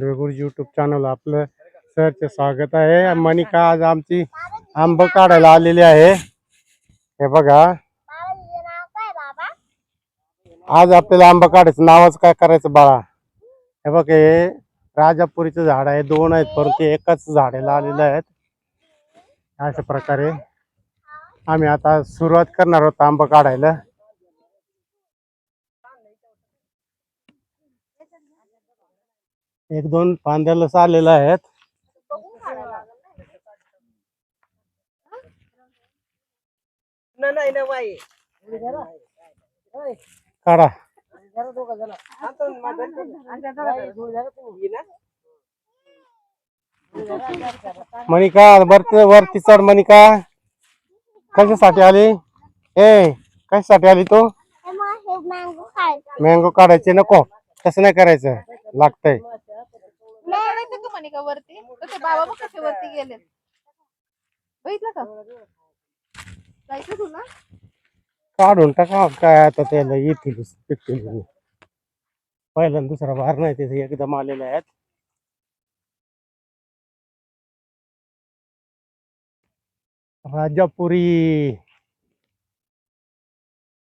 गुरुजी YouTube channel आपलं सरचे स्वागत आहे. मनिका आज आमची आंब काढायला आलेली आहे. हे बघा, आज आपल्याला आंबा काढायचं. नावाच काय करायचं बाळा? हे बघ, हे राजापुरीचं झाड आहे. दोन आहेत परंतु एकाच झाडाला आलेले आहेत. अशा प्रकारे आम्ही आता सुरुवात करणार आहोत आंबा काढायला. एक दोन फांद्यालाच आलेले आहेत. काढा मनिका, वरती चढ. मनिका कशासाठी आली? कशासाठी आली तू? मँगो काढायचे. नको, तसं नाही करायचं, लागतंय. मनिका वरती बाबा बघ कसे वरती गेले, बघितलं का? जायचं तुला? काढून टाका, काय आता त्याला येतील पिकतील. पहिला दुसरा भार नाही, तिथे एकदम आलेले आहेत. राजापुरी